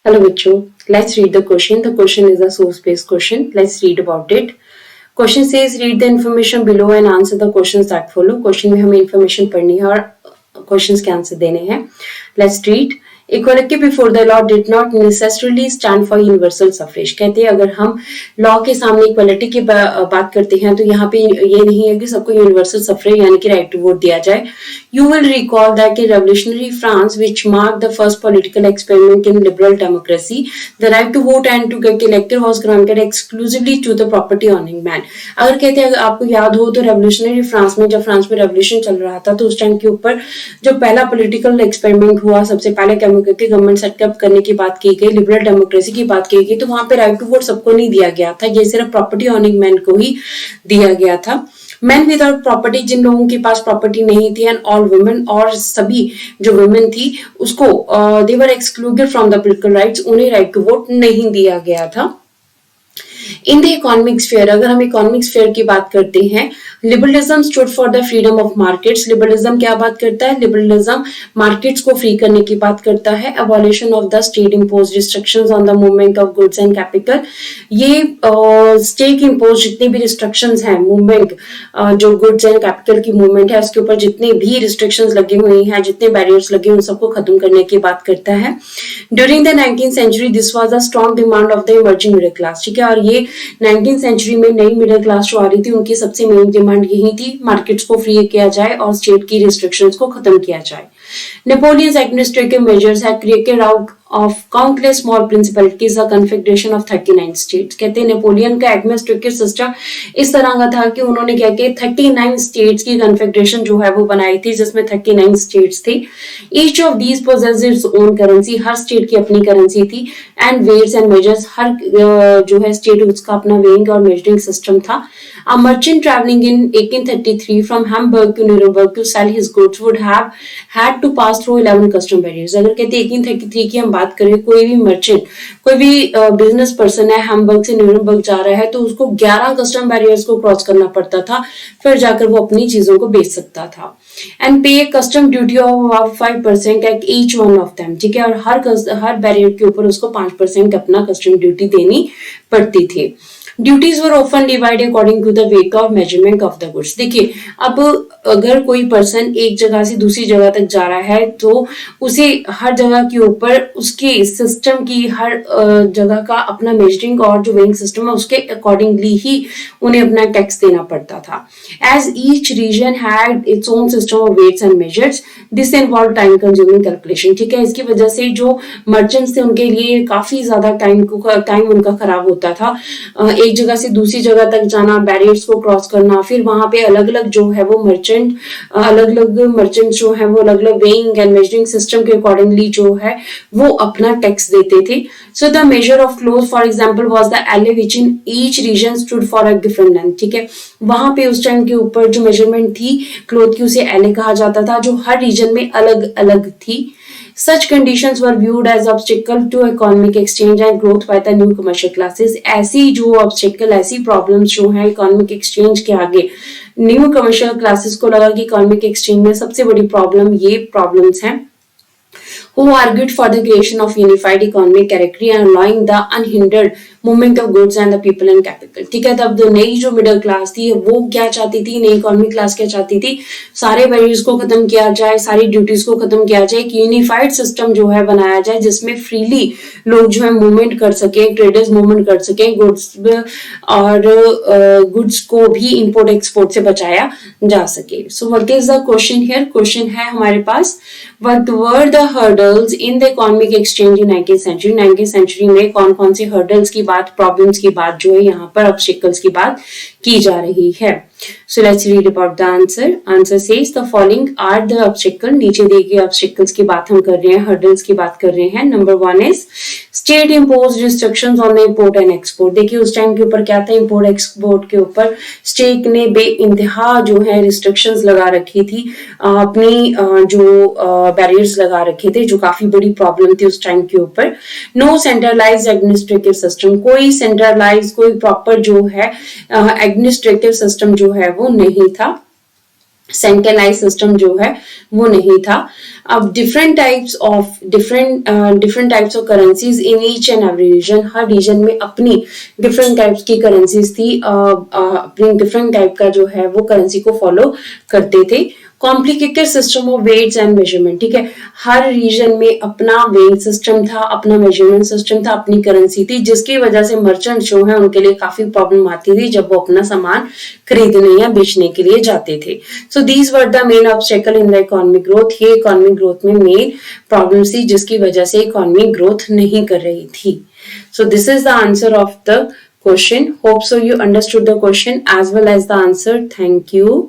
Hello bachcho, let's read the question. The question is a source-based question. Let's read about it. Question says read the information below and answer the questions that follow. Question में हमें information पढ़नी है और questions के answer देने हैं. Let's read. Equality before the law did not necessarily stand for universal suffrage. कहते हैं अगर हम लॉ के सामने इक्वलिटी की बात करते हैं तो यहाँ पे ये नहीं है कि सबको यूनिवर्सल सफरेज यानी कि राइट टू वोट दिया जाए. You will recall that in revolutionary France, which marked the first political experiment in liberal democracy, the right to vote and to get elected was granted exclusively to the property owning man. अगर कहते हैं आपको याद हो तो revolutionary France में जब France में रेवोल्यूशन चल रहा था तो उस टाइम के ऊपर जो पहला पॉलिटिकल एक्सपेरिमेंट हुआ, सबसे पहले के गवर्नमेंट सेटअप करने की बात की गई, लिबरल डेमोक्रेसी की बात की गई, तो वहां पे राइट टू वोट सबको नहीं दिया गया था, ये सिर्फ प्रॉपर्टी ओनिंग मैन को ही दिया गया था. मैन विदाउट प्रॉपर्टी, जिन लोगों के पास प्रॉपर्टी नहीं थी, एंड ऑल वुमेन, और सभी जो वुमेन थी उसको they were excluded from the political rights, उन्हें राइट टू वोट नहीं दिया गया था. इन द इकोनॉमिक स्फीयर, अगर हम इकोनॉमिक स्फीयर की बात करते हैं, liberalism stood for the freedom of markets. Liberalism क्या बात करता है? लिबरलिज्म मार्केट्स को फ्री करने की बात करता है. Abolition of the state impose restrictions on the movement of goods and capital. ये स्टेट इम्पोज जितने भी रिस्ट्रिक्शंस हैं, मूवमेंट जो गुड्स एंड कैपिटल की मूवमेंट है उसके ऊपर जितने भी रिस्ट्रिक्शंस लगे हुए हैं, जितने बैरियर्स लगे उन सबको खत्म करने की बात करता है. During the 19th century this was the strong demand of the emerging middle class. ठीक है, और ये 19th सेंचुरी में नई मिडिल क्लास जो आ रही थी उनकी सबसे मेन डिमांड यही थी, मार्केट्स को फ्री किया जाए और स्टेट की रिस्ट्रिक्शंस को खत्म किया जाए. Napoleon's administrative measures had created out of countless small principalities a confederation of 39 states. कहते हैं नेपोलियन का एडमिनिस्ट्रेटिव सिस्टम इस तरह का था कि उन्होंने क्या किया, 39 स्टेट्स की कन्फेडरेशन जो है वो बनाई थी, जिसमें 39 स्टेट्स थे. Each of these possessed its own currency. Her state की अपनी करेंसी थी. And weights and measures, हर जो है स्टेट उसका अपना वेइंग और मेजरिंग सिस्टम था. A merchant traveling in 1833 from Hamburg to Nuremberg to sell his goods would have had to pass through 11 custom barriers. अगर कहते हैं 1833 की हम बात करें, कोई भी मर्चेंट, कोई भी बिजनेस पर्सन है, हैम्बर्ग से न्यूरमबर्ग जा रहा है तो उसको 11 कस्टम बैरियर्स को क्रॉस करना पड़ता था, फिर जाकर वो अपनी चीजों को बेच सकता था. एंड पे custom duty of 5% at each one of them. ठीक है, और हर बैरियर के ऊपर उसको 5% अपना कस्टम ड्यूटी देनी पड़ती थी. Duties were often divided according to the weight of measurement of the goods. देखिए, अब अगर कोई पर्सन एक जगह से दूसरी जगह तक जा रहा है तो उसे हर जगह के ऊपर उसके सिस्टम की हर जगह का अपना मेजरिंग और जो वेइंग सिस्टम है उसके अकॉर्डिंगली ही उन्हें अपना टैक्स देना पड़ता था. As each region had its own system of weights and measures, this involved time consuming calculation. ठीक है, इसकी वजह से जो मर्चेंट्स थे उनके लिए काफी ज्यादा टाइम उनका खराब होता था. एक जगह से दूसरी जगह तक जाना, बैरियर्स को क्रॉस करना, फिर वहां पे अलग अलग जो है वो अलग अलग मर्चेंट जो है वो अलग अलग वेइंग एंड मेजरिंग सिस्टम के अकॉर्डिंगली जो है वो अपना टैक्स देते थे. So the measure of cloth for example was the ell which in each region stood for a different length. ठीक है, वहां पे उस टाइम के ऊपर जो मेजरमेंट थी क्लोथ की उसे एले कहा जाता था, जो हर रीजन में अलग अलग थी. Such conditions were viewed as obstacle to economic exchange and growth by the new commercial classes. ऐसी जो obstacle, ऐसी problems जो है economic exchange के आगे new commercial classes को लगा कि economic exchange में सबसे बड़ी problem ये problems हैं. Who argued for the creation of unified economic character and allowing the unhindered movement of goods and the people and capital. ठीक है, तब नई जो मिडिल क्लास थी वो क्या चाहती थी, नई इकोनॉमिक क्लास क्या चाहती थी, सारे बैरियर्स को खत्म किया जाए, सारी ड्यूटीज को खत्म किया जाए, एक यूनिफाइड सिस्टम जो है बनाया जाए जिसमें फ्रीली लोग जो है मूवमेंट कर सके, ट्रेडर्स मूवमेंट कर सके, गुड्स और गुड्स को भी इंपोर्ट एक्सपोर्ट से बचाया जा सके. So what is the question here? Question है हमारे पास, what were the hurdles in the economic exchange in 19th century. 19th century में कौन कौन सी हर्डल्स की बात, प्रॉब्लम्स की बात जो है यहाँ पर ऑब्स्टेकल्स की बात की जा रही है. So let's read about the answer. Answer says the following are the obstacle. नीचे दिए गए obstacles की बात हम कर रहे हैं, hurdles की बात कर रहे हैं. Number 1 is state imposed restrictions on the import and export. देखिए उस टाइम के ऊपर क्या था, import export के ऊपर स्टेट ने बेइंतहा जो है restrictions लगा रखी थी, अपनी जो barriers लगा रखे थे, जो काफी बड़ी problem थी उस टाइम के ऊपर. No centralized administrative system. कोई centralized, कोई proper जो है administrative system जो है वो नहीं था, सेंट्रलाइज सिस्टम जो है वो नहीं था. अब different types of currencies in each and every region, her region में अपनी different types की currencies थी, अपनी different type का जो है वो currency को follow करते थे. Complicated system of weights and measurement, ठीक है, हर रीजन में अपना वेट सिस्टम था, अपना मेजरमेंट सिस्टम था, अपनी करेंसी थी, जिसकी वजह से मर्चेंट जो है उनके लिए काफी प्रॉब्लम आती थी जब वो अपना सामान खरीदने या बेचने के लिए जाते थे. So these were the main obstacle in the economic growth. ये इकोनॉमिक ग्रोथ में मेन प्रॉब्लम थी जिसकी वजह से इकोनॉमिक ग्रोथ नहीं कर रही थी. So this is the answer of the question. Hope so you understood the question as well as the answer. Thank you.